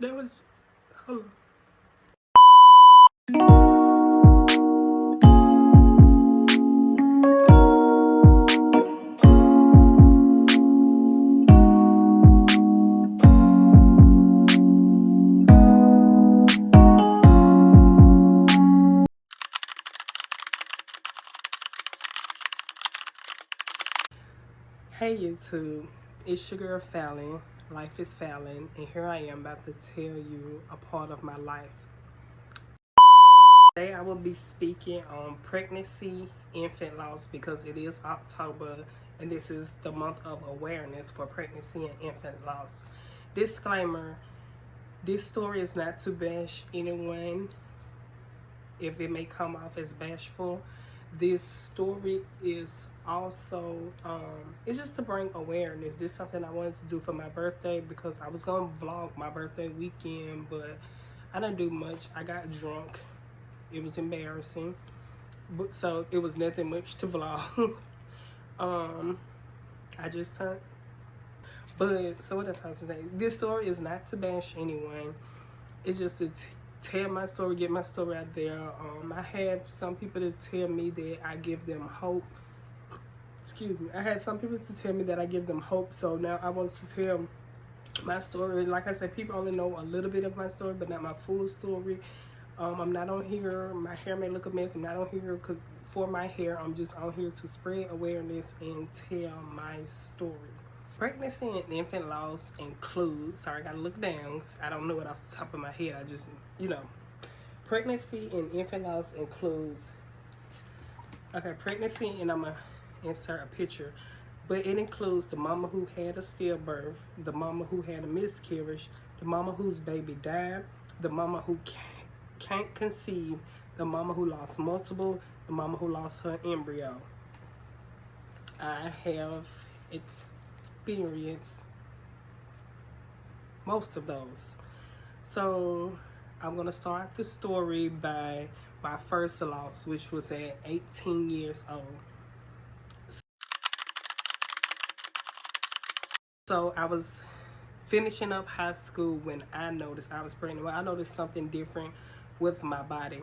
That was just, hold on. Hey YouTube, it's your girl Fallon, Life is Fallon, and here I am about to tell you a part of my life. Today I will be speaking on pregnancy, infant loss, because it is October and this is the month of awareness for pregnancy and infant loss. Disclaimer, this story is not to bash anyone if it may come off as bashful. This story is also it's just to bring awareness. This is something I wanted to do for my birthday because I was gonna vlog my birthday weekend, but I didn't do much. I got drunk. It was embarrassing, but so it was nothing much to vlog. I just turned. But so what else I was saying? This story is not to bash anyone. It's just to tell my story, get my story out there. I had some people to tell me that I give them hope. Excuse me. I had some people to tell me that I give them hope. So now I want to tell my story. Like I said, people only know a little bit of my story, but not my full story. I'm not on here. My hair may look a mess. I'm not on here because for my hair. I'm just on here to spread awareness and tell my story. Pregnancy and infant loss includes, sorry, I gotta look down. I don't know it off the top of my head. I just, pregnancy and infant loss includes, okay, pregnancy, and I'm gonna insert a picture, but it includes the mama who had a stillbirth, the mama who had a miscarriage, the mama whose baby died, the mama who can't conceive, the mama who lost multiple, the mama who lost her embryo. I have experienced most of those. So I'm gonna start the story by my first loss, which was at 18 years old. So I was finishing up high school when I noticed I was pregnant. Well, I noticed something different with my body.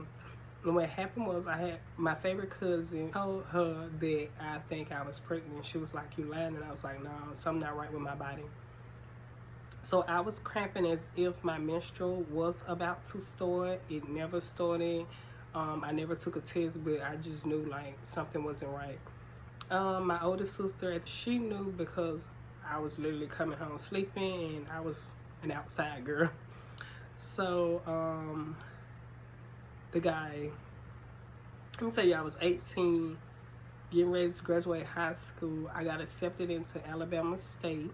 And what happened was I had my favorite cousin told her that I think I was pregnant. She was like, "You lying?" And I was like, "No, something not right with my body." So I was cramping as if my menstrual was about to start. It never started. I never took a test, but I just knew like something wasn't right. My older sister, she knew because I was literally coming home sleeping and I was an outside girl. So the guy, let me tell you, I was 18, getting ready to graduate high school. I got accepted into Alabama State.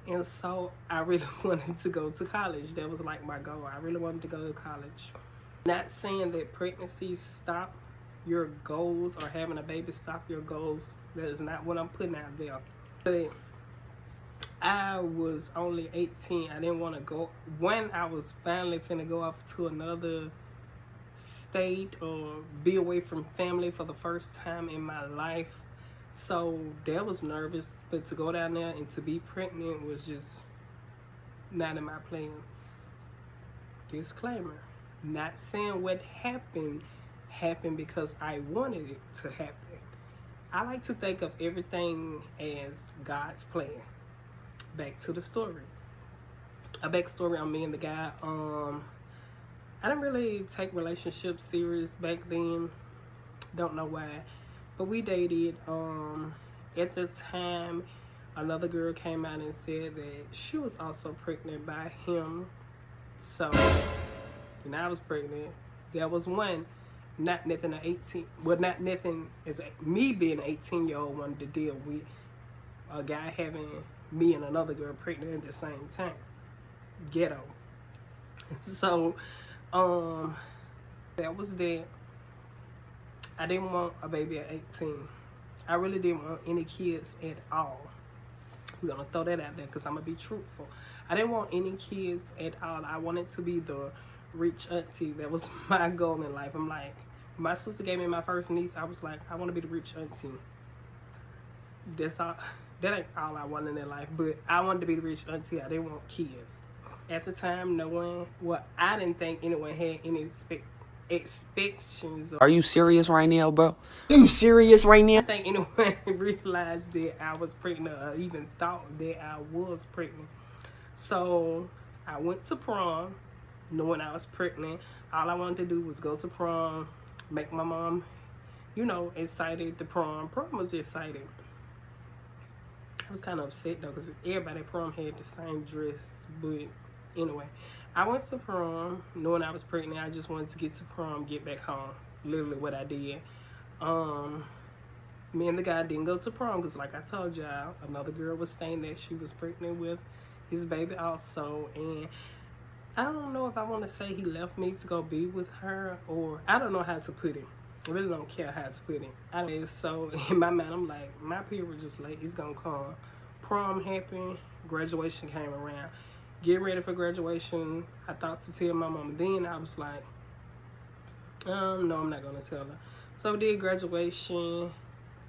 And so I really wanted to go to college. That was like my goal. I really wanted to go to college. Not saying that pregnancy stop your goals or having a baby stop your goals. That is not what I'm putting out there. But I was only 18. I didn't want to go. When I was finally finna go off to another state or be away from family for the first time in my life. So that was nervous, but to go down there and to be pregnant was just not in my plans. Disclaimer, not saying what happened because I wanted it to happen. I like to think of everything as God's plan. Back to the story. A backstory on me and the guy. I didn't really take relationships serious back then. Don't know why. But we dated. At the time, another girl came out and said that she was also pregnant by him. So, and I was pregnant. There was one, not nothing an 18. Well, not nothing as me being an 18-year-old wanted to deal with a guy having me and another girl pregnant at the same time. Ghetto. So, that was that. I didn't want a baby at 18. I really didn't want any kids at all. We're gonna throw that out there because I'm gonna be truthful. I didn't want any kids at all. I wanted to be the rich auntie. That was my goal in life. I'm like, my sister gave me my first niece. I was like, I want to be the rich auntie. That's all. That ain't all I wanted in life, but I wanted to be the rich auntie. I didn't want kids. At the time, no one, well, I didn't think anyone had any expectations. Are you serious right now, bro? Are you serious right now? I think anyone realized that I was pregnant or even thought that I was pregnant. So I went to prom knowing I was pregnant. All I wanted to do was go to prom, make my mom, you know, excited. The prom was excited. I was kind of upset though because everybody at prom had the same dress. But anyway, I went to prom knowing I was pregnant. I just wanted to get to prom, get back home. Literally what I did. Me and the guy didn't go to prom because, like I told y'all, another girl was staying there. She was pregnant with his baby also. And I don't know if I want to say he left me to go be with her, or I don't know how to put it. I really don't care how to put it. So in my mind, I'm like, my period was just late. It's going to come. Prom happened. Graduation came around. Get ready for graduation. I thought to tell my mama. Then I was like, no, I'm not going to tell her. So we did graduation.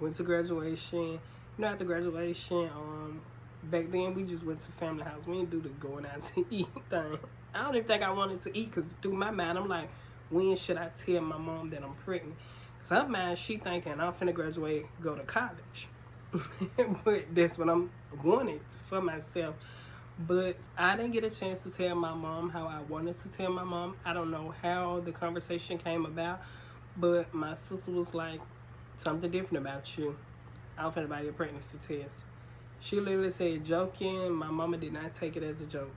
Went to graduation. You know, after graduation, back then we just went to family house. We didn't do the going out to eat thing. I don't even think I wanted to eat because through my mind, I'm like, when should I tell my mom that I'm pregnant? So her mind, she thinking I'm finna graduate, go to college. But that's what I'm wanted for myself. But I didn't get a chance to tell my mom how I wanted to tell my mom. I don't know how the conversation came about, but my sister was like, something different about you. I'm finna buy your pregnancy test. She literally said, joking. My mama did not take it as a joke.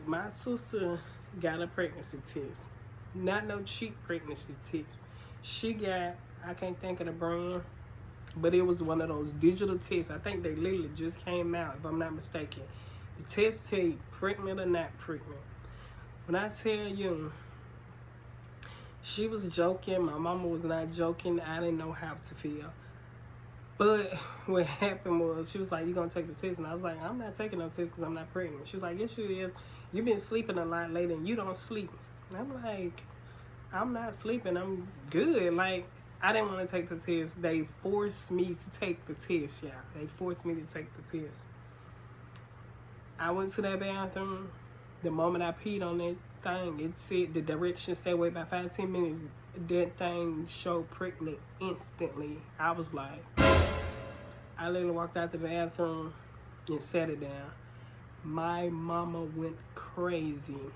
My sister got a pregnancy test. Not no cheap pregnancy test. She got, I can't think of the brand, but it was one of those digital tests. I think they literally just came out, if I'm not mistaken. The test tell you pregnant or not pregnant. When I tell you, she was joking. My mama was not joking. I didn't know how to feel. But what happened was, she was like, you gonna take the test? And I was like, I'm not taking no test because I'm not pregnant. She was like, yes, you is. You've been sleeping a lot lately and you don't sleep. And I'm like, I'm not sleeping. I'm good. Like, I didn't want to take the test. They forced me to take the test, yeah. They forced me to take the test. I went to that bathroom. The moment I peed on that thing, it said the directions stay away by 5-10 minutes. That thing showed pregnant instantly. I was like, I literally walked out the bathroom and sat it down. My mama went crazy.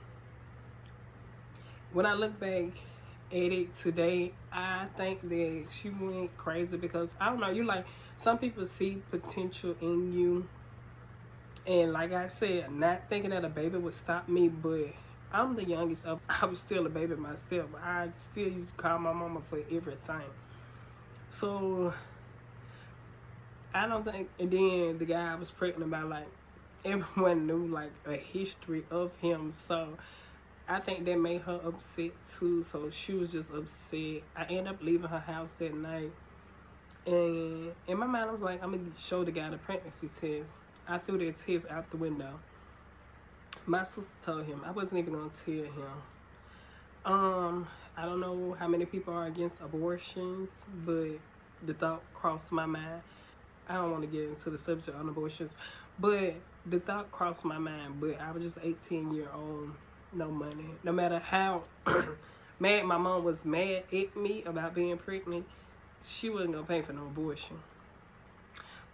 When I look back at it today, I think that she went crazy because, I don't know, you like, some people see potential in you. And like I said, not thinking that a baby would stop me, but I'm the youngest of, I was still a baby myself. I still used to call my mama for everything. So, I don't think, and then the guy I was pregnant about, like, everyone knew, like, a history of him. So, I think that made her upset, too. So, she was just upset. I ended up leaving her house that night. And in my mind, I was like, I'm going to show the guy the pregnancy test. I threw that test out the window. My sister told him. I wasn't even going to tell him. I don't know how many people are against abortions, but the thought crossed my mind. I don't want to get into the subject on abortions, but the thought crossed my mind. But I was just 18-year-old, no money. No matter how mad my mom was mad at me about being pregnant, she wasn't going to pay for no abortion.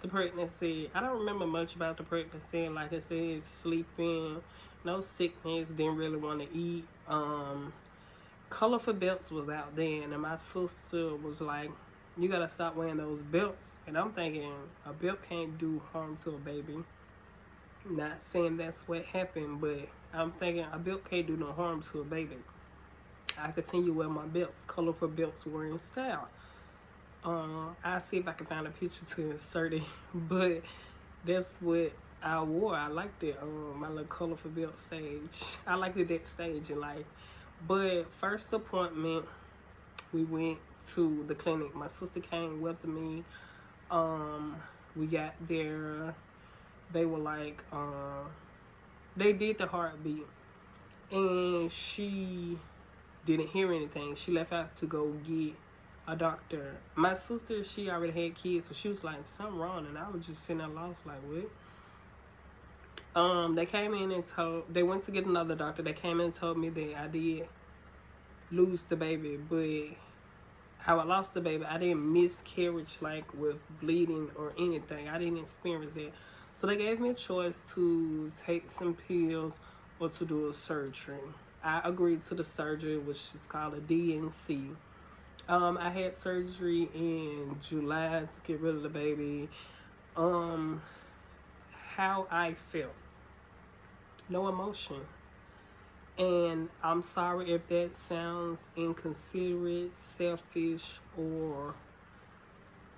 The pregnancy, I don't remember much about the pregnancy. Like I said, sleeping, no sickness, didn't really want to eat. Colorful belts was out then, and my sister was like, you gotta stop wearing those belts. And I'm thinking, a belt can't do harm to a baby. Not saying that's what happened, but I'm thinking a belt can't do no harm to a baby. I continue wearing my belts. Colorful belts were in style. I'll see if I can find a picture to insert it, but that's what I wore. I liked it, my little colorful belt stage. I liked it that stage in life. But first appointment, we went to the clinic. My sister came with me. We got there. They were like, they did the heartbeat, and she didn't hear anything. She left out to go get a doctor. My sister, she already had kids, so she was like, something wrong, and I was just sitting there lost, like, what? They came in and they went to get another doctor. They came in and told me that I did lose the baby, but how I lost the baby, I didn't miscarriage like with bleeding or anything. I didn't experience it. So they gave me a choice to take some pills or to do a surgery. I agreed to the surgery, which is called a DNC. I had surgery in July to get rid of the baby. How I felt, no emotion. And I'm sorry if that sounds inconsiderate, selfish, or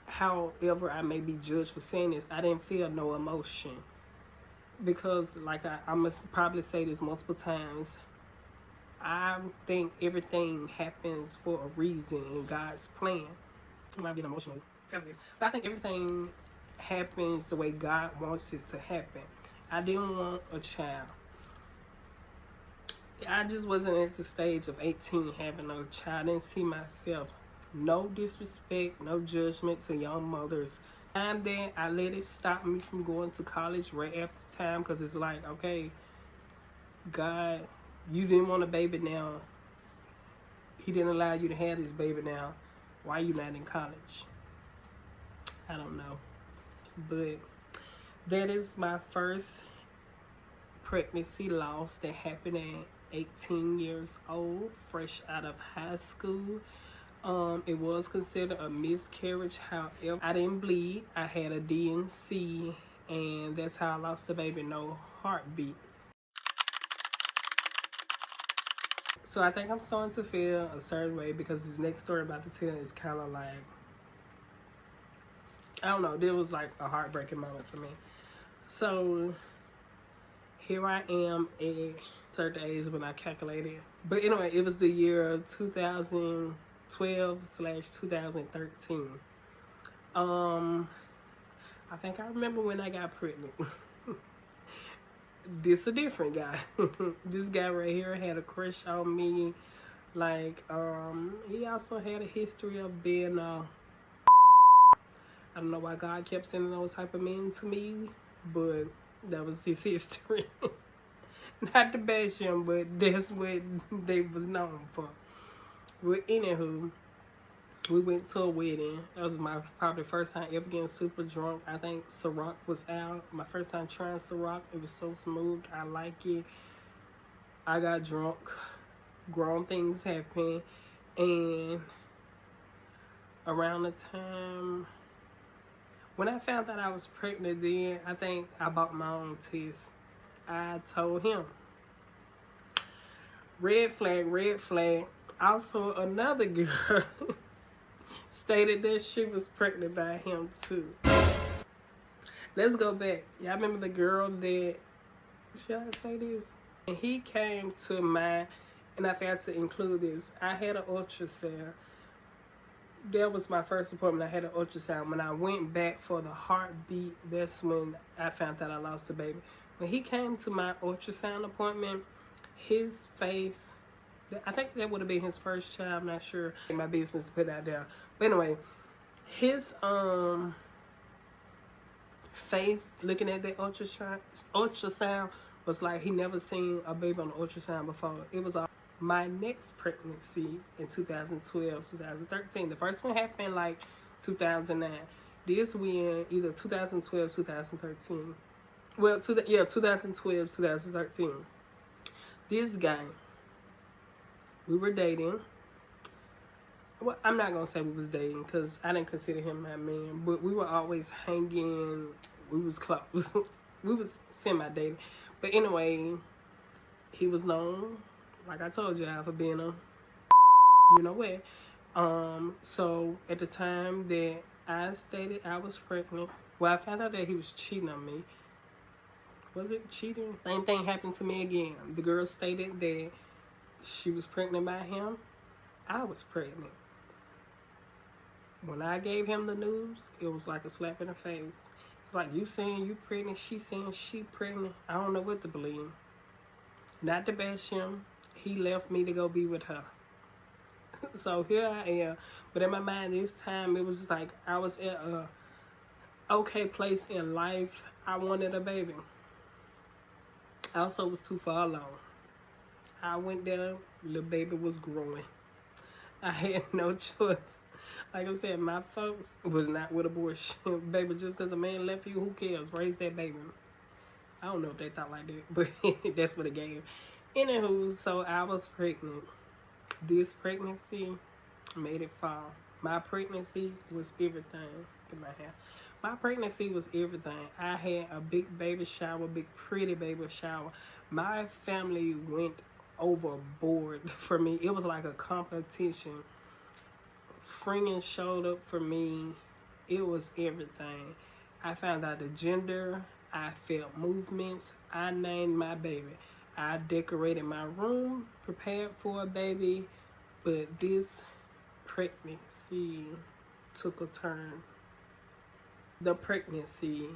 however I may be judged for saying this. I didn't feel no emotion. Because, like I must probably say this multiple times, I think everything happens for a reason in God's plan. I might be emotional, but I think everything happens the way God wants it to happen. I didn't want a child. I just wasn't at the stage of 18 having a child. I didn't see myself. No disrespect, no judgment to young mothers. And then I let it stop me from going to college right after time, because it's like, okay, God, you didn't want a baby now. He didn't allow you to have this baby now. Why are you not in college? I don't know. But that is my first pregnancy loss that happened at 18 years old, fresh out of high school. It was considered a miscarriage. However, I didn't bleed. I had a DNC, and that's how I lost the baby, no heartbeat. So I think I'm starting to feel a certain way, because this next story I'm about to tell is kind of like, I don't know, it was like a heartbreaking moment for me. So here I am at certain age when I calculated. But anyway, it was the year 2012/2013. I think I remember when I got pregnant. This a different guy. This guy right here had a crush on me. Like, he also had a history of being I don't know why God kept sending those type of men to me, but that was his history. Not to bash him, but that's what they was known for. But anywho, we went to a wedding. That was my probably first time ever getting super drunk. I think Ciroc was out. My first time trying Ciroc. It was so smooth. I like it. I got drunk. Grown things happen. And around the time when I found out I was pregnant, then I think I bought my own test. I told him. Red flag, red flag. Also, another girl stated that she was pregnant by him too. Let's go back. Y'all remember the girl that, should I say this? And he came to my, and I forgot to include this, I had an ultrasound. That was my first appointment. I had an ultrasound. When I went back for the heartbeat, that's when I found out I lost the baby. When he came to my ultrasound appointment, his face, I think that would have been his first child, I'm not sure. My business to put that down. But anyway, his face looking at the ultrasound was like he never seen a baby on the ultrasound before. It was my next pregnancy in 2012, 2013. The first one happened like 2009. This one either 2012, 2013. Well, 2012, 2013. This guy, we were dating. Well, I'm not going to say we was dating because I didn't consider him my man. But we were always hanging. We was close. We was semi-dating. But anyway, he was known, like I told you, for being a, you know what. So at the time that I stated I was pregnant, well, I found out that he was cheating on me. Was it cheating? Same thing happened to me again. The girl stated that she was pregnant by him. I was pregnant. When I gave him the news, it was like a slap in the face. It's like, you saying you pregnant, she saying she pregnant. I don't know what to believe. Not to bash him. He left me to go be with her. So here I am. But in my mind this time, it was like I was at a okay place in life. I wanted a baby. I also was too far along. I went there, little baby was growing. I had no choice. Like I said, my folks was not with abortion. Baby, just because a man left you, who cares? Raise that baby. I don't know if they thought like that, but that's what it gave. Anywho, so I was pregnant. This pregnancy made it fall. My pregnancy was everything. Get my hair. My pregnancy was everything. I had a big baby shower, big pretty baby shower. My family went overboard for me. It was like a competition. Friends showed up for me. It was everything. I found out the gender. I felt movements. I named my baby. I decorated my room, prepared for a baby, but this pregnancy took a turn. The pregnancy.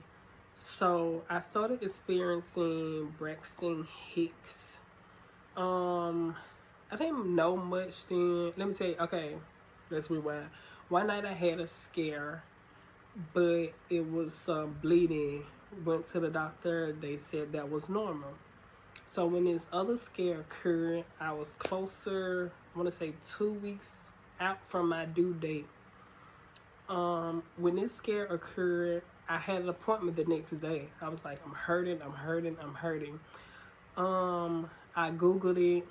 So I started experiencing Braxton Hicks. I didn't know much then. Let me say, okay, let's rewind. One night I had a scare, but it was bleeding. Went to the doctor. They said that was normal. So when this other scare occurred, I was closer, I want to say 2 weeks out from my due date. When this scare occurred, I had an appointment the next day. I was like, I'm hurting. I Googled it.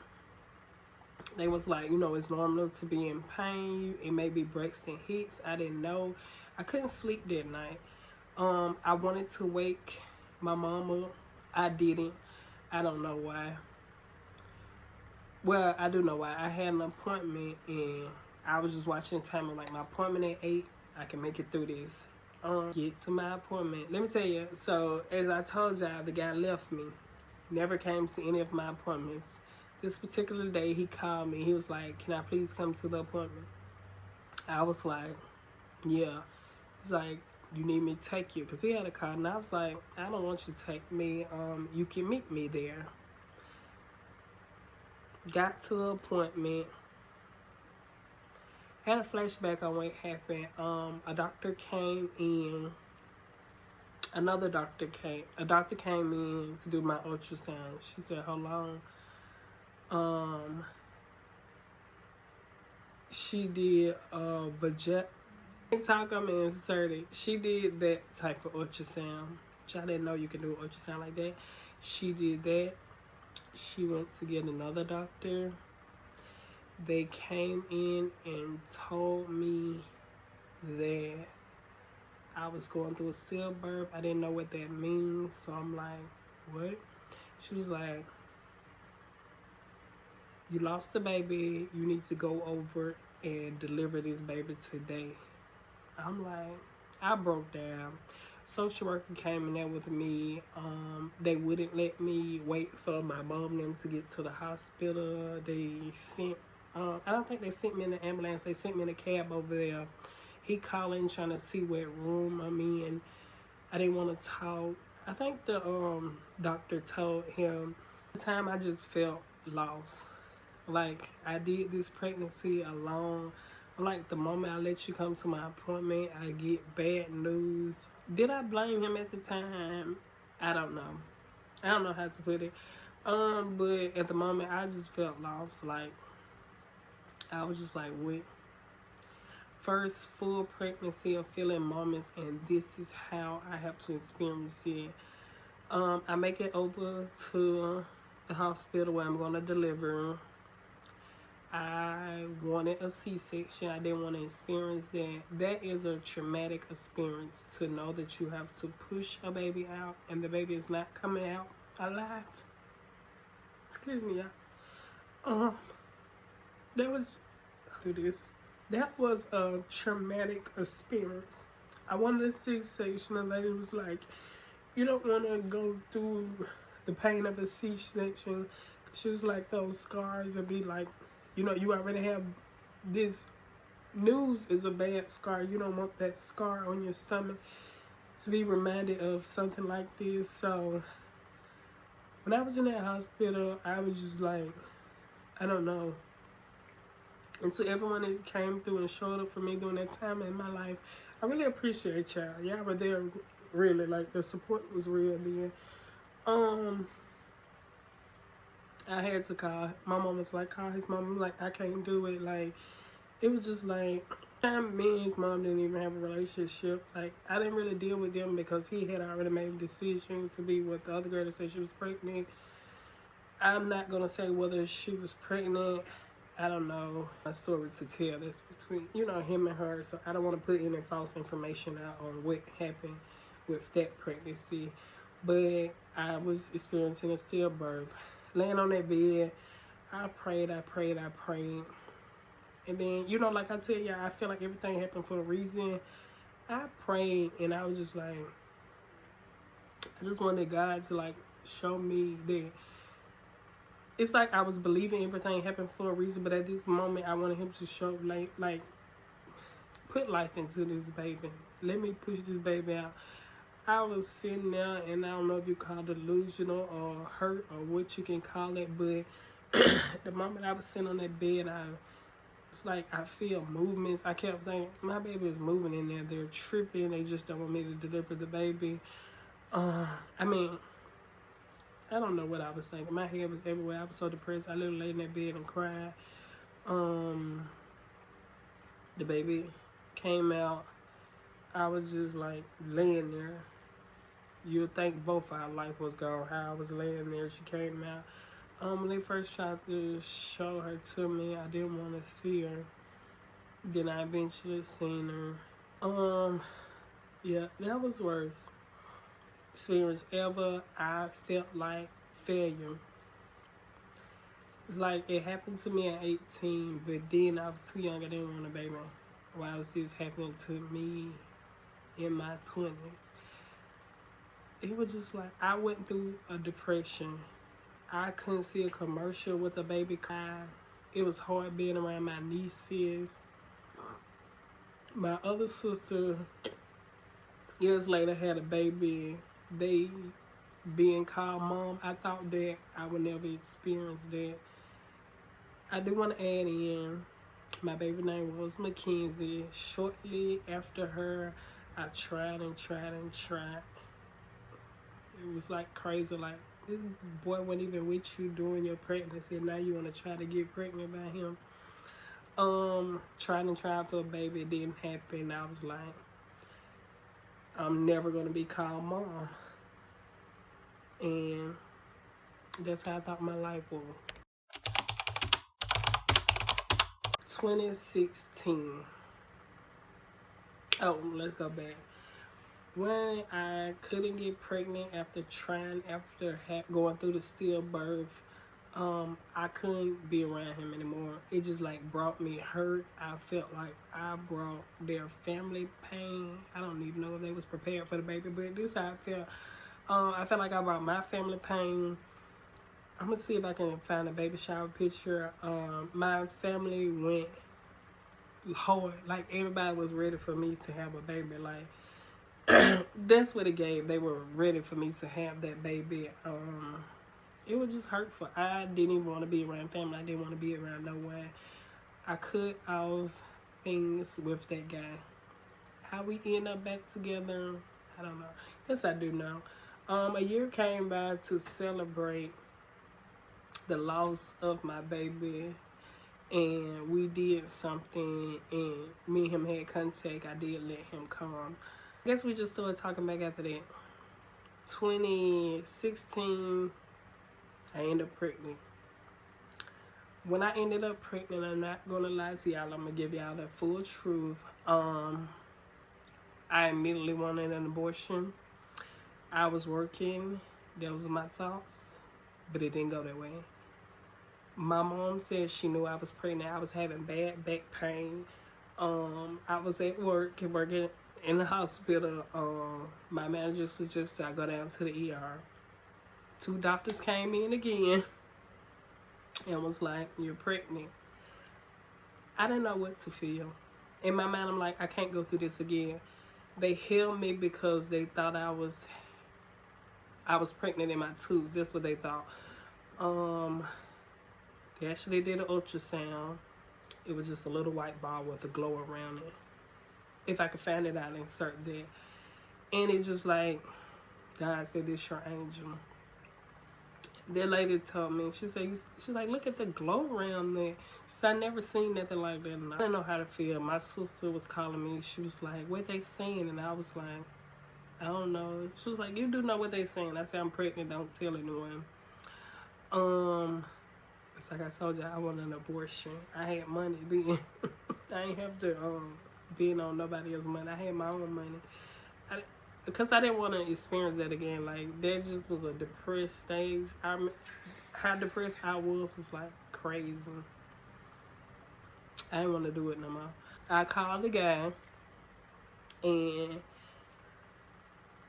They was like, you know, it's normal to be in pain. It may be Braxton Hicks. I didn't know. I couldn't sleep that night. I wanted to wake my mama. I didn't. I don't know why. Well, I do know why. I had an appointment and I was just watching the timer. Like, my appointment at 8. I can make it through this. Get to my appointment. Let me tell you. So, as I told y'all, the guy left me. Never came to any of my appointments. This particular day, he called me. He was like, can I please come to the appointment? I was like, yeah. He's like, you need me to take you? Because he had a car. And I was like, I don't want you to take me. You can meet me there. Got to the appointment. Had a flashback on what happened. A doctor came in. Another doctor came. A doctor came in to do my ultrasound. She said, hold on. She did vagina. Talk, I'm inserted. She did that type of ultrasound. Which I didn't know you can do an ultrasound like that. She did that. She went to get another doctor. They came in and told me that I was going through a stillbirth. I didn't know what that means. So I'm like, what? She was like, you lost the baby. You need to go over and deliver this baby today. I'm like, I broke down. Social worker came in there with me. They wouldn't let me wait for my mom and them to get to the hospital. They sent, I don't think they sent me in the ambulance. They sent me in a cab over there. He calling, trying to see what room I'm in. I didn't want to talk. I think the doctor told him. At the time I just felt lost. Like, I did this pregnancy alone. Like, the moment I let you come to my appointment, I get bad news. Did I blame him at the time? I don't know. I don't know how to put it. But at the moment, I just felt lost. Like, I was just like, what? First full pregnancy of feeling moments, and this is how I have to experience it. I make it over to the hospital where I'm going to deliver. I wanted a C-section. I didn't want to experience that. That is a traumatic experience, to know that you have to push a baby out and the baby is not coming out alive. Excuse me, y'all. That was That was a traumatic experience. I wanted a C-section. The lady was like, you don't want to go through the pain of a C-section. She was like, those scars would be like, you know, you already have this. News is a bad scar. You don't want that scar on your stomach to be reminded of something like this. So when I was in that hospital, I was just like, I don't know. And to everyone that came through and showed up for me during that time in my life, I really appreciate y'all. Y'all were there, really. Like, the support was real then. I had to call. My mom was like, call his mom. I'm like, I can't do it. Like, it was just like, me and his mom didn't even have a relationship. Like, I didn't really deal with them because he had already made a decision to be with the other girl that said she was pregnant. I'm not going to say whether she was pregnant. I don't know a story to tell that's between, you know, him and her. So I don't want to put any false information out on what happened with that pregnancy. But I was experiencing a stillbirth. Laying on that bed, I prayed. And then, you know, like I tell you, I feel like everything happened for a reason. I prayed and I was just like, I just wanted God to like show me that it's like I was believing everything happened for a reason, but at this moment I wanted him to show like put life into this baby. Let me push this baby out. I was sitting there and I don't know if you call it delusional or hurt or what you can call it, but the moment I was sitting on that bed, it's like I feel movements. I kept saying, my baby is moving in there. They're tripping. They just don't want me to deliver the baby. I mean, I don't know what I was thinking. My head was everywhere. I was so depressed. I literally laid in that bed and cried. The baby came out. I was just like laying there. You'd think both our life was gone. How I was laying there. She came out. When they first tried to show her to me, I didn't want to see her. Then I eventually seen her. Yeah, that was worse experience ever. I felt like failure. It's like it happened to me at 18, but then I was too young. I didn't want a baby. Why was this happening to me in my 20s? It was just like I went through a depression. I couldn't see a commercial with a baby cry. It was hard being around my nieces. My other sister, years later, had a baby. They being called mom. I thought that I would never experience that. I do want to add in, my baby name was Mackenzie. Shortly after her, I tried. It was like crazy. Like, this boy wasn't even with you during your pregnancy, and now you want to try to get pregnant by him. Tried for a baby. It didn't happen. I was like, I'm never going to be called mom. And that's how I thought my life was. 2016. Oh, let's go back. When I couldn't get pregnant after going through the stillbirth, I couldn't be around him anymore. It just like brought me hurt. I felt like I brought their family pain. I don't even know if they was prepared for the baby, but this is how I felt. I felt like I brought my family pain. I'm gonna see if I can find a baby shower picture. My family went hard. Like, everybody was ready for me to have a baby. Like, that's what it gave. They were ready for me to have that baby. It was just hurtful. I didn't even want to be around family. I didn't want to be around no one. I cut off things with that guy. How we end up back together, I don't know. Yes, I do know. A year came by to celebrate the loss of my baby, and we did something, and me and him had contact. I did let him come. I guess we just started talking back after that. 2016, I ended up pregnant. When I ended up pregnant, I'm not gonna lie to y'all, I'm gonna give y'all the full truth. I immediately wanted an abortion. I was working, those were my thoughts, but it didn't go that way. My mom said she knew I was pregnant. I was having bad back pain. I was at work and working in the hospital. My manager suggested I go down to the ER. 2 doctors came in again and was like, you're pregnant. I didn't know what to feel. In my mind, I'm like, I can't go through this again. They held me because they thought I was pregnant in my tubes. That's what they thought. They actually did an ultrasound. It was just a little white ball with a glow around it. If I could find it, I'll insert that. And it's just like, God said, this your angel. That lady told me, she said, she's like, look at the glow around there. She said, I never seen nothing like that. And I didn't know how to feel. My sister was calling me. She was like, what they saying? And I was like, I don't know. She was like, you do know what they saying. I said, I'm pregnant. Don't tell anyone. It's like I told you, I want an abortion. I had money then. I ain't have to be on nobody else's money. I had my own money. Because I didn't want to experience that again. Like, that just was a depressed stage. How depressed I was like crazy. I didn't want to do it no more. I called the guy, and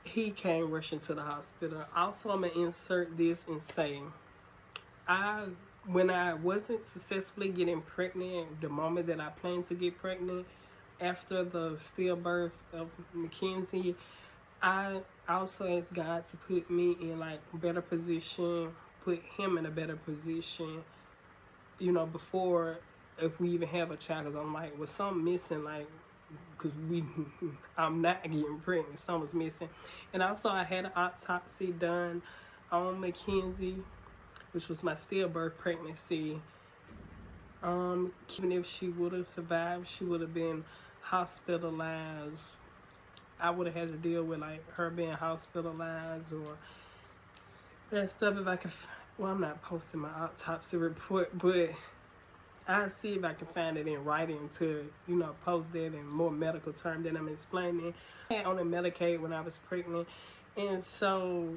he came rushing to the hospital. Also, I'm going to insert this and say, when I wasn't successfully getting pregnant, the moment that I planned to get pregnant, after the stillbirth of Mackenzie, I also asked God to put me in like a better position, put him in a better position, you know, before if we even have a child. Because I'm like, was something missing? Like, because I'm not getting pregnant, something's missing. And also I had an autopsy done on Mackenzie, which was my stillbirth pregnancy. Even if she would have survived, she would have been hospitalized. I would have had to deal with like her being hospitalized or that stuff. If I could, well, I'm not posting my autopsy report, but I'll see if I can find it in writing to, you know, post that in more medical terms than I'm explaining. I had on the Medicaid when I was pregnant, and so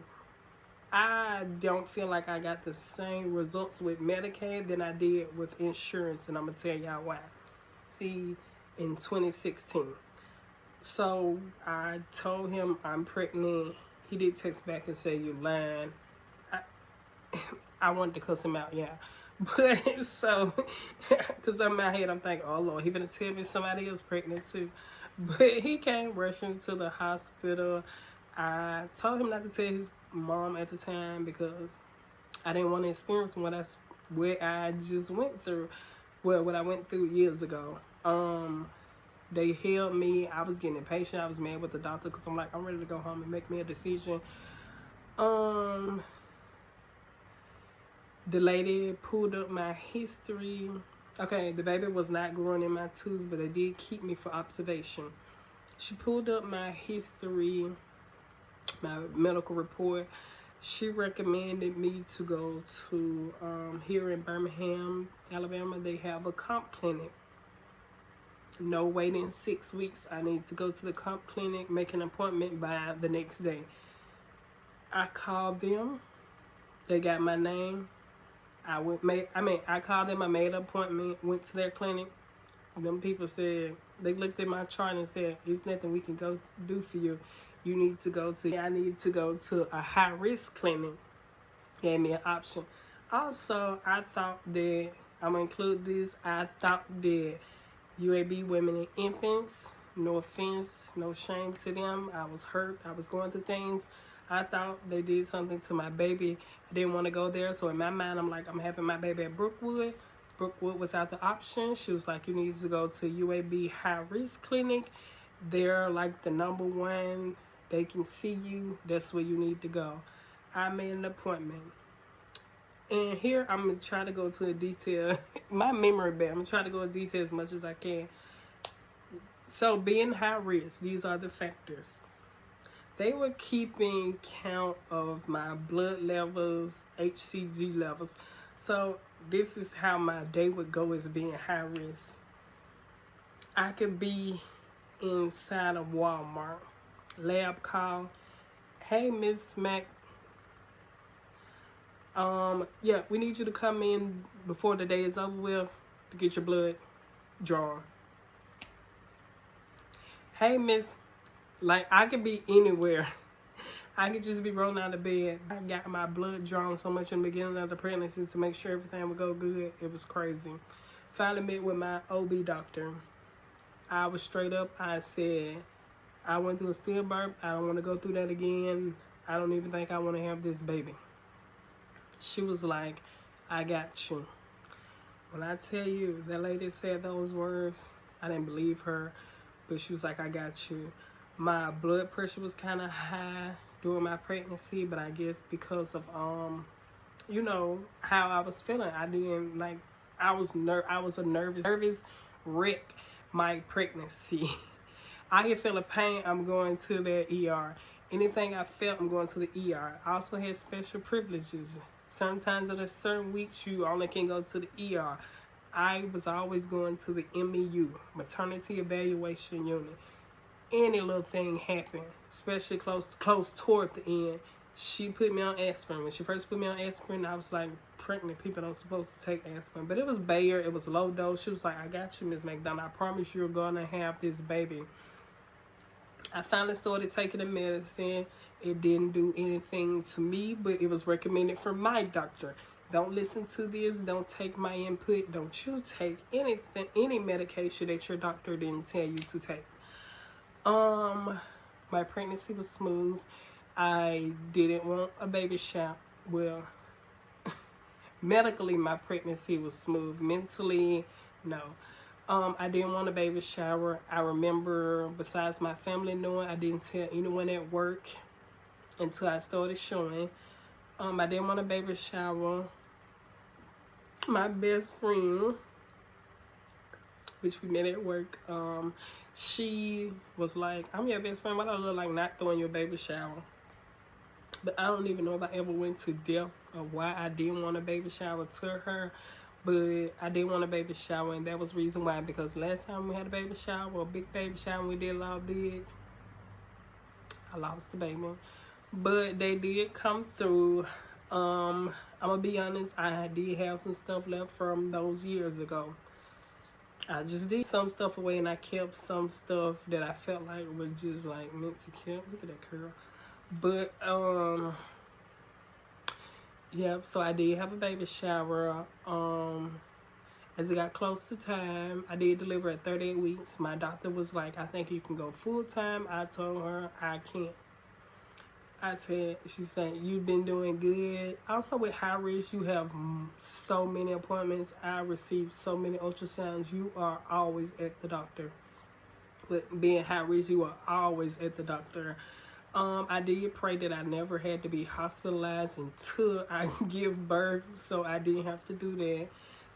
I don't feel like I got the same results with Medicaid than I did with insurance, and I'm gonna tell y'all why. See, in 2016. So I told him I'm pregnant. He did text back and say, you lying. I wanted to cuss him out, yeah. But so, because in my head I'm thinking, oh Lord, he gonna tell me somebody else pregnant too. But he came rushing to the hospital. I told him not to tell his mom at the time because I didn't want to experience what I just went through. Well, what I went through years ago. They held me. I was getting impatient. I was mad with the doctor because I'm like, I'm ready to go home and make me a decision. The lady pulled up my history. Okay, the baby was not growing in my tubes, but they did keep me for observation. She pulled up my history, my medical report. She recommended me to go to, here in Birmingham, Alabama, they have a comp clinic. No waiting 6 weeks. I need to go to the comp clinic, make an appointment by the next day. I called them. They got my name. I called them. I made an appointment. Went to their clinic. Them people said, they looked at my chart and said, "There's nothing we can go do for you. You need to go to. I need to go to a high risk clinic." Gave me an option. Also, I thought that I'm gonna include this. I thought that UAB women and infants, no offense, no shame to them. I was hurt. I was going through things. I thought they did something to my baby. I didn't want to go there. So in my mind, I'm like, I'm having my baby at Brookwood. Brookwood was out the option. She was like, you need to go to UAB high risk clinic. They're like the #1. They can see you. That's where you need to go. I made an appointment. And here, I'm going to try to go to a detail. My memory bad. I'm going to try to go into detail as much as I can. So, being high risk, these are the factors. They were keeping count of my blood levels, HCG levels. So, this is how my day would go as being high risk. I could be inside of Walmart. Lab call. Hey, Miss Mac. Yeah, we need you to come in before the day is over with to get your blood drawn. Hey, Miss, like, I could be anywhere. I could just be rolling out of bed. I got my blood drawn so much in the beginning of the pregnancy to make sure everything would go good. It was crazy. Finally met with my OB doctor. I was straight up. I said, I went through a stillbirth. I don't want to go through that again. I don't even think I want to have this baby. She was like, I got you. When I tell you, that lady said those words, I didn't believe her, but she was like, I got you. My blood pressure was kind of high during my pregnancy, but I guess because of you know, how I was feeling. I didn't like, I was a nervous wreck my pregnancy. I can feel a pain, I'm going to the ER. Anything I felt, I'm going to the ER. I also had special privileges. Sometimes in a certain weeks, you only can go to the ER. I was always going to the MEU, Maternity Evaluation Unit. Any little thing happened, especially close toward the end. She put me on aspirin. When she first put me on aspirin, I was like, pregnant people don't supposed to take aspirin. But it was Bayer, it was low dose. She was like, I got you, Ms. McDonald. I promise you're gonna have this baby. I finally started taking the medicine. It didn't do anything to me, but it was recommended from my doctor. Don't listen to this. Don't take my input. Don't you take any medication that your doctor didn't tell you to take. My pregnancy was smooth. I didn't want a baby shower. Well, medically, my pregnancy was smooth. Mentally, no. I didn't want a baby shower. I remember, besides my family knowing, I didn't tell anyone at work until I started showing. I didn't want a baby shower. My best friend, which we met at work, she was like, I'm your best friend. Why do I look like not throwing your baby shower? But I don't even know if I ever went to depth of why I didn't want a baby shower to her. But I didn't want a baby shower, and that was the reason why. Because last time we had a baby shower, a big baby shower, we did a lot big, I lost the baby. But they did come through. I'm gonna be honest, I did have some stuff left from those years ago. I just did some stuff away, and I kept some stuff that I felt like was just like meant to keep. Look at that curl. But yeah, so I did have a baby shower. As it got close to time, I did deliver at 38 weeks. My doctor was like, I think you can go full time. I told her I can't. I said, she's like, you've been doing good. Also with high risk, you have so many appointments. I received so many ultrasounds. You are always at the doctor. With being high risk, you are always at the doctor. I did pray that I never had to be hospitalized until I give birth, so I didn't have to do that.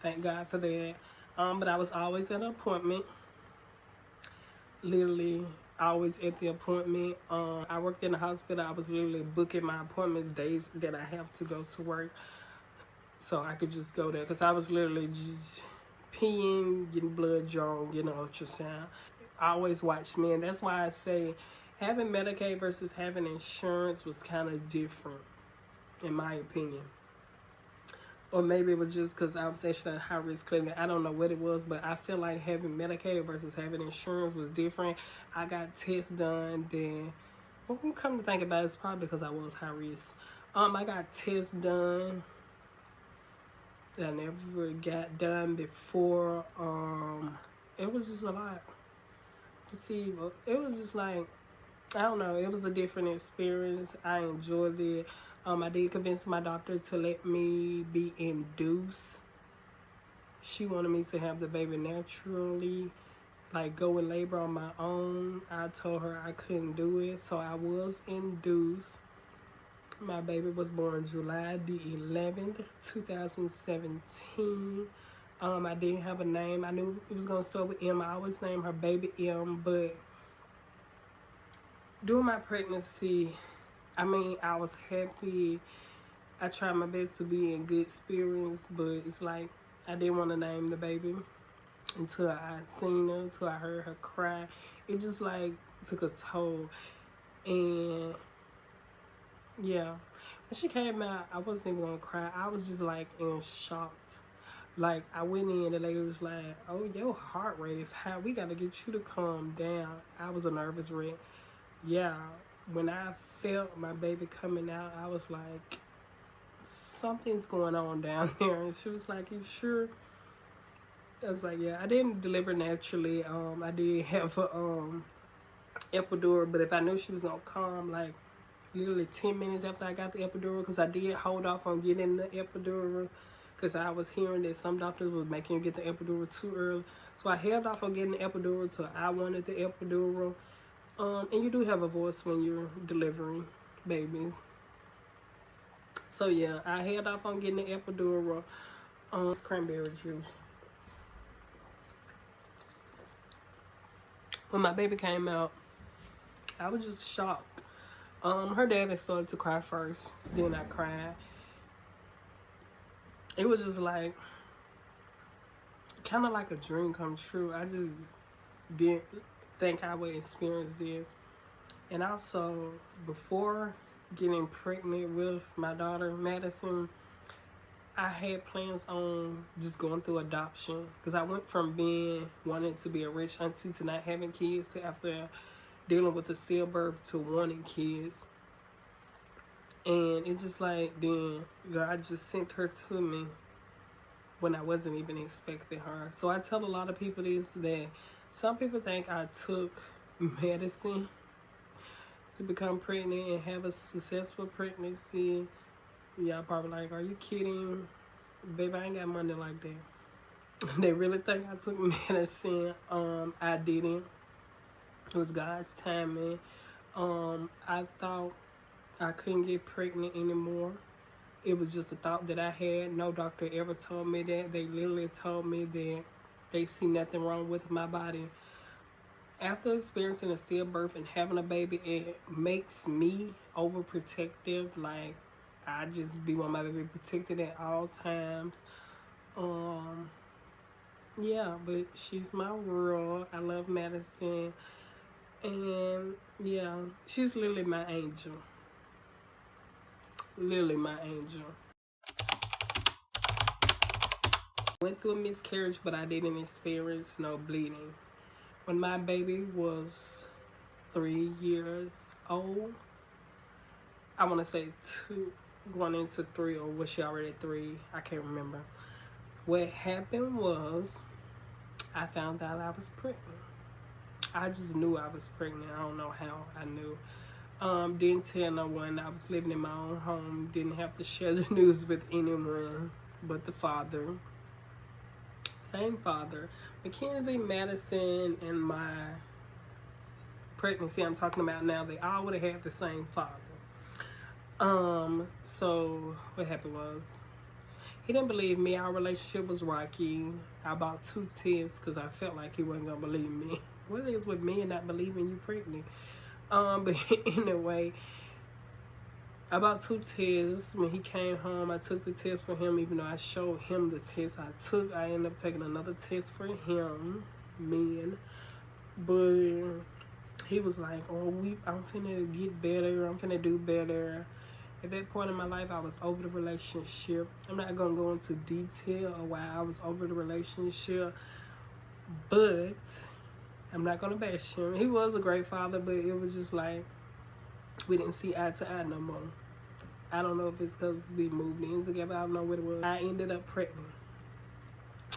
Thank God for that. But I was always at an appointment. Literally, always at the appointment. I worked in the hospital. I was literally booking my appointments days that I have to go to work, so I could just go there. Because I was literally just peeing, getting blood drawn, getting an ultrasound. I always watched me, and that's why I say having Medicaid versus having insurance was kind of different, in my opinion. Or maybe it was just because I was actually at a high-risk clinic. I don't know what it was, but I feel like having Medicaid versus having insurance was different. I got tests done then. Well, come to think about it, it's probably because I was high-risk. I got tests done that I never got done before. It was just a lot. See, it was just like, I don't know, it was a different experience. I enjoyed it. I did convince my doctor to let me be induced. She wanted me to have the baby naturally, like go in labor on my own. I told her I couldn't do it, so I was induced. My baby was born July the 11th, 2017. I didn't have a name. I knew it was going to start with M. I always named her baby M, but during my pregnancy, I mean, I was happy. I tried my best to be in good spirits, but it's like I didn't want to name the baby until I seen her, until I heard her cry. It just like took a toll. And yeah, when she came out, I wasn't even going to cry. I was just like in shock. Like, I went in, the lady was like, oh, your heart rate is high. We got to get you to calm down. I was a nervous wreck. Yeah, when I felt my baby coming out, I was like, something's going on down there. And she was like, you sure? I was like, yeah. I didn't deliver naturally. I did have a epidural, but if I knew she was going to come, like, literally 10 minutes after I got the epidural, because I did hold off on getting the epidural, because I was hearing that some doctors was making you get the epidural too early. So I held off on getting the epidural till I wanted the epidural. And you do have a voice when you're delivering babies. So yeah, I held off on getting the epidural. Cranberry juice. When my baby came out, I was just shocked. Her daddy started to cry first, then I cried. It was just like, kind of like a dream come true. I just didn't think I would experience this. And also, before getting pregnant with my daughter, Madison, I had plans on just going through adoption. Because I went from wanting to be a rich auntie to not having kids to after dealing with a stillbirth to wanting kids. And it's just like, then God just sent her to me when I wasn't even expecting her. So I tell a lot of people this, that some people think I took medicine to become pregnant and have a successful pregnancy. Y'all probably like, are you kidding? Baby, I ain't got money like that. They really think I took medicine. I didn't. It was God's timing. I thought I couldn't get pregnant anymore. It was just a thought that I had. No doctor ever told me that. They literally told me that they see nothing wrong with my body. After experiencing a stillbirth and having a baby, it makes me overprotective. Like, I just be want my baby protected at all times. Yeah, but she's my world. I love Madison. And yeah, she's literally my angel. Literally my angel. Went through a miscarriage, but I didn't experience no bleeding. When my baby was 3 years old, I want to say 2, going into 3, or was she already 3? I can't remember. What happened was, I found out I was pregnant. I just knew I was pregnant. I don't know how I knew. Didn't tell no one. I was living in my own home. Didn't have to share the news with anyone but the father. Same father. Mackenzie, Madison, and my pregnancy I'm talking about now, they all would have had the same father. So what happened was, he didn't believe me. Our relationship was rocky. I bought 2 tests because I felt like he wasn't gonna believe me. What is with me and not believing you pregnant? But anyway, I bought 2 tests. When he came home, I took the test for him, even though I showed him the test I took. I ended up taking another test for him, but he was like, oh, I'm finna get better. I'm finna do better. At that point in my life, I was over the relationship. I'm not gonna go into detail of why I was over the relationship, but I'm not gonna bash him. He was a great father, but it was just like, we didn't see eye to eye no more. I don't know if it's because we moved in together. I don't know what it was. I ended up pregnant.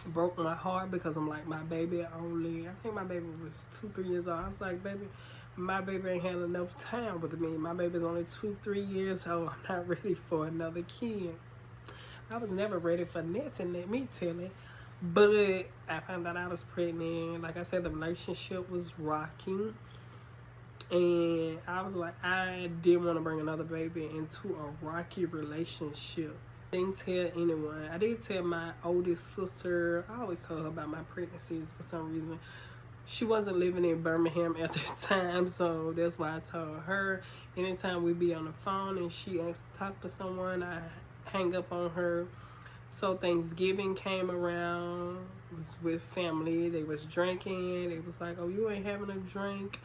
Broke my heart because I'm like, my baby I think my baby was 2-3 years old. I was like, baby, my baby ain't had enough time with me. My baby's only 2-3 years old. I'm not ready for another kid. I was never ready for nothing, let me tell you. But I found out I was pregnant. Like I said, the relationship was rocking. And I was like, I didn't want to bring another baby into a rocky relationship. Didn't tell anyone. I did tell my oldest sister. I always tell her about my pregnancies for some reason. She wasn't living in Birmingham at the time, so that's why I told her. Anytime we be on the phone and she asks to talk to someone, I hang up on her. So Thanksgiving came around, was with family. They was drinking. They was like, oh, you ain't having a drink.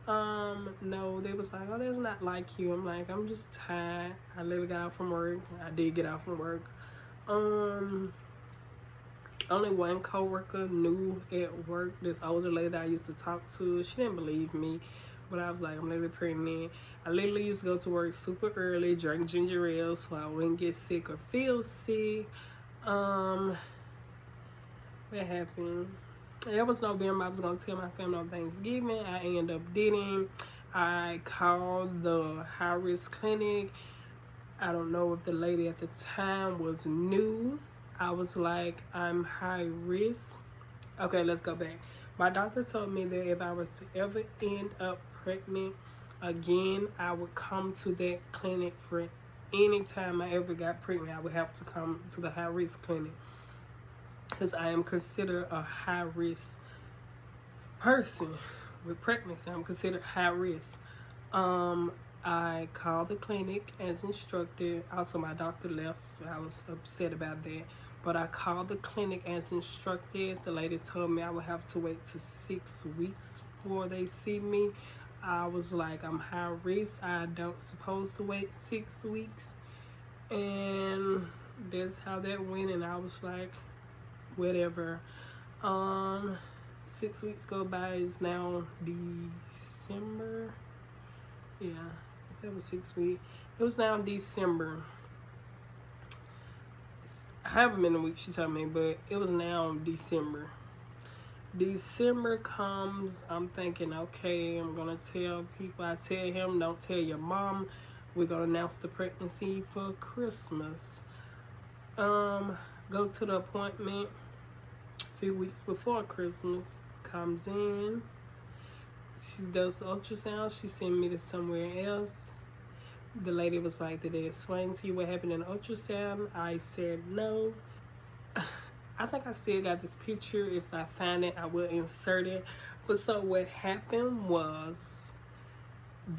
No, they was like, oh, that's not like you. I'm like, I'm just tired. I literally got out from work. I did get out from work. Only one coworker knew at work, this older lady I used to talk to. She didn't believe me, but I was like, I'm literally pregnant. I literally used to go to work super early, drink ginger ale so I wouldn't get sick or feel sick. What happened? It was November. I was going to tell my family on Thanksgiving. I ended up didn't. I called the high-risk clinic. I don't know if the lady at the time was new. I was like, I'm high risk. Okay, let's go back. My doctor told me that if I was to ever end up pregnant again, I would come to that clinic for anytime I ever got pregnant, I would have to come to the high-risk clinic because I am considered a high-risk person with pregnancy. I'm considered high risk. I called the clinic as instructed. Also, my doctor left. I was upset about that. But I called the clinic as instructed. The lady told me I would have to wait to 6 weeks before they see me. I was like, I'm high risk. I don't supposed to wait 6 weeks. And that's how that went. And I was like, whatever. 6 weeks go by. It's now December. Yeah, that was 6 weeks. It was now December. I haven't been a week, she told me, but it was now December. December comes, I'm thinking, okay, I'm gonna tell people. I tell him, don't tell your mom. We're gonna announce the pregnancy for Christmas. Go to the appointment a few weeks before Christmas. Comes in. She does the ultrasound. She sent me to somewhere else. The lady was like, did they explain to you what happened in the ultrasound? I said no. I think I still got this picture. If I find it, I will insert it. But so what happened was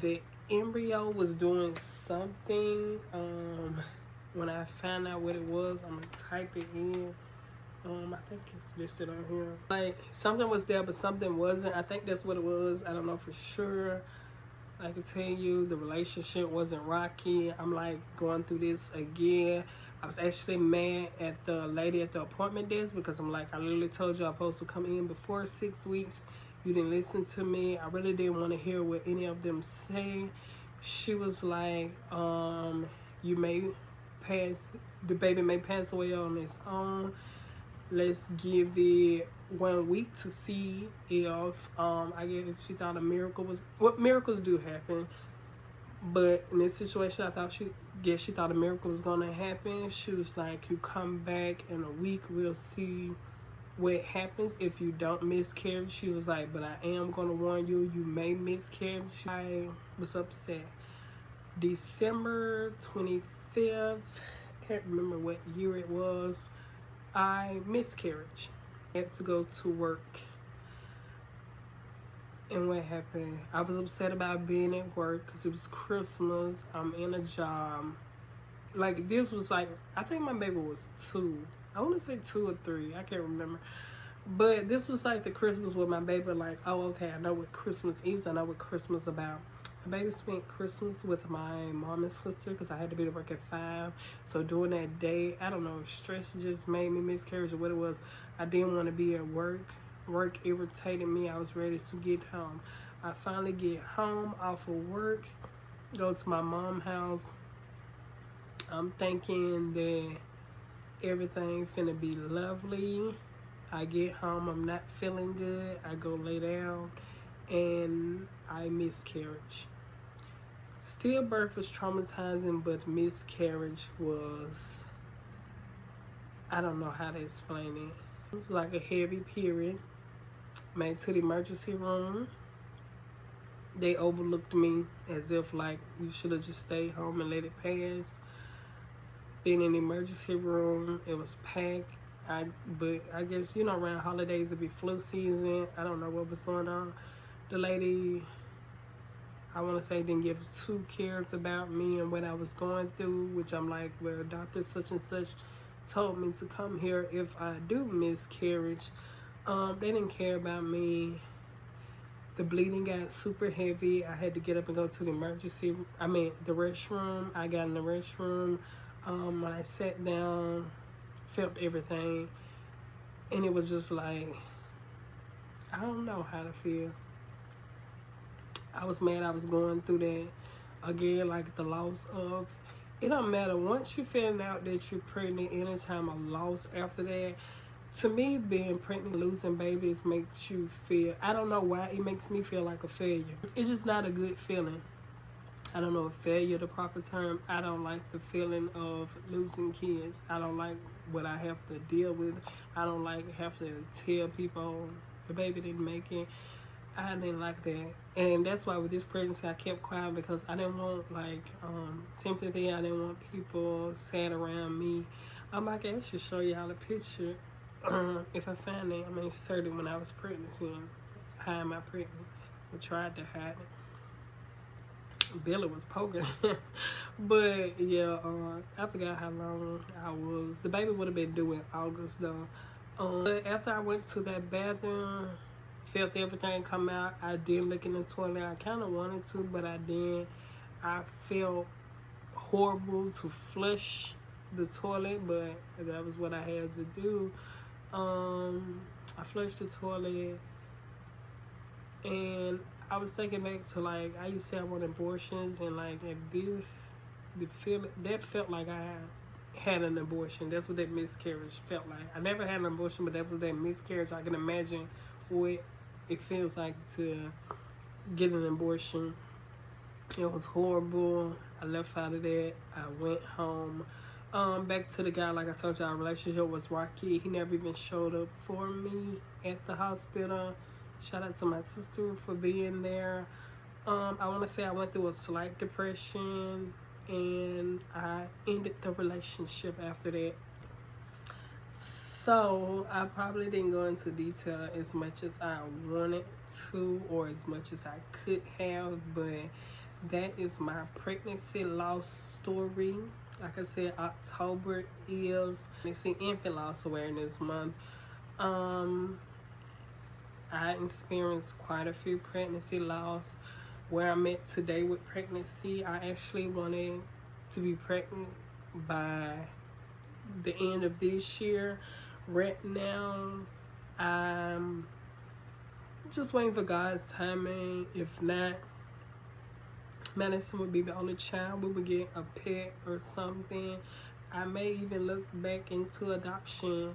the embryo was doing something. When I found out what it was, I'm going to type it in. I think it's listed on here. Like, something was there, but something wasn't. I think that's what it was. I don't know for sure. I can tell you the relationship wasn't rocky. I'm like going through this again. I was actually mad at the lady at the appointment desk because I'm like, I literally told you I'm supposed to come in before 6 weeks. You didn't listen to me. I really didn't want to hear what any of them say. She was like, you may pass, the baby may pass away on its own. Let's give it 1 week to see if, I guess she thought a miracle was, what miracles do happen. But in this situation, I thought she thought a miracle was going to happen. She was like, you come back in a week, we'll see what happens if you don't miscarry. She was like, but I am going to warn you, you may miscarry. I was upset. December 25th, can't remember what year it was, I miscarried. I had to go to work. And what happened? I was upset about being at work because it was Christmas. I'm in a job. Like, this was like, I think my baby was 2. I want to say 2 or 3. I can't remember. But this was like the Christmas with my baby. Like, oh, okay, I know what Christmas is. I know what Christmas is about. My baby spent Christmas with my mom and sister because I had to be to work at 5. So during that day, I don't know if stress just made me miscarriage or what it was. I didn't want to be at work. Work irritated me. I was ready to get home. I finally get home off of work, go to my mom's house. I'm thinking that everything finna be lovely. I get home, I'm not feeling good. I go lay down and I miscarriage. Stillbirth was traumatizing, but miscarriage was, I don't know how to explain it. It was like a heavy period. Made it to the emergency room. They overlooked me as if like you should have just stayed home and let it pass. Been in the emergency room, it was packed. But I guess, you know, around holidays it'd be flu season. I don't know what was going on. The lady, I want to say, didn't give 2 cares about me and what I was going through, which I'm like, well, Dr. such and such told me to come here if I do miscarriage. They didn't care about me. The bleeding got super heavy. I had to get up and go to the the restroom. I got in the restroom. When I sat down, felt everything, and it was just like, I don't know how to feel. I was mad I was going through that again, like the loss of, it don't matter, once you find out that you're pregnant, anytime a loss after that, to me, being pregnant, losing babies makes you feel, I don't know why it makes me feel like a failure. It's just not a good feeling. I don't know if failure the proper term. I don't like the feeling of losing kids. I don't like what I have to deal with. I don't like have to tell people the baby didn't make it. I didn't like that. And that's why with this pregnancy I kept quiet, because I didn't want like sympathy. I didn't want people sad around me. I might actually show y'all a picture if I find it. I'm gonna insert it when I was pregnant and hide my pregnancy. I tried to hide it. Billy was poking. But yeah, I forgot how long I was. The baby would have been due in August though. But after I went to that bathroom, felt everything come out, I did look in the toilet. I kind of wanted to, but I didn't. I felt horrible to flush the toilet, but that was what I had to do. I flushed the toilet, and I was thinking back to, like, I used to have one abortions, and like if this, that felt like I had an abortion. That's what that miscarriage felt like. I never had an abortion, but that was that miscarriage. I can imagine what it feels like to get an abortion. It was horrible. I left out of that. I went home. Back to the guy, like I told you, our relationship was rocky. He never even showed up for me at the hospital. Shout out to my sister for being there. I want to say I went through a slight depression, and I ended the relationship after that. So I probably didn't go into detail as much as I wanted to, or as much as I could have, but that is my pregnancy loss story. Like I said, October is Infant Loss Awareness Month. I experienced quite a few pregnancy loss. Where I'm at today with pregnancy, I actually wanted to be pregnant by the end of this year. Right now, I'm just waiting for God's timing. If not, Madison would be the only child. We would get a pet or something. I may even look back into adoption.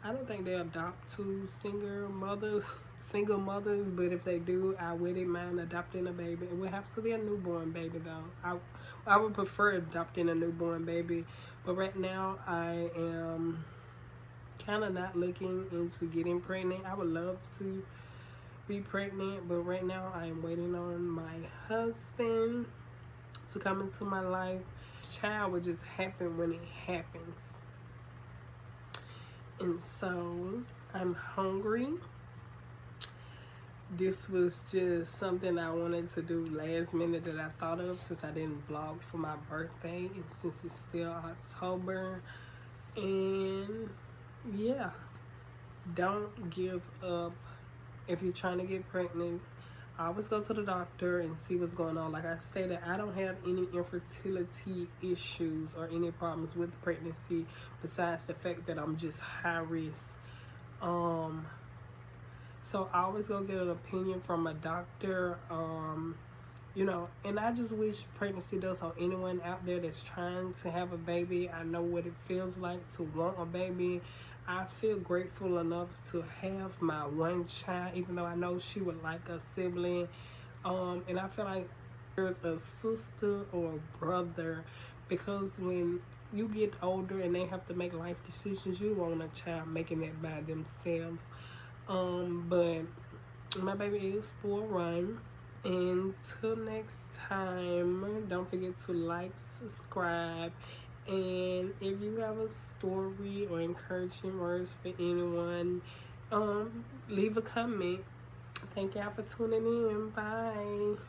I don't think they adopt to single mothers, but if they do, I wouldn't mind adopting a baby. It would have to be a newborn baby though. I would prefer adopting a newborn baby, but right now I am kind of not looking into getting pregnant. I would love to be pregnant, but right now I am waiting on my husband to come into my life. Child would just happen when it happens. And so I'm hungry. This was just something I wanted to do last minute that I thought of, since I didn't vlog for my birthday, and since it's still October. And yeah, don't give up if you're trying to get pregnant. Always go to the doctor and see what's going on. Like I stated, I don't have any infertility issues or any problems with pregnancy, besides the fact that I'm just high risk. So I always go get an opinion from a doctor. You know, and I just wish pregnancy does on anyone out there that's trying to have a baby. I know what it feels like to want a baby. I feel grateful enough to have my one child, even though I know she would like a sibling. And I feel like there's a sister or a brother, because when you get older and they have to make life decisions, you want a child making it by themselves. But my baby is for a run. Until next time, don't forget to like, subscribe, and if you have a story or encouraging words for anyone, leave a comment. Thank y'all for tuning in. Bye.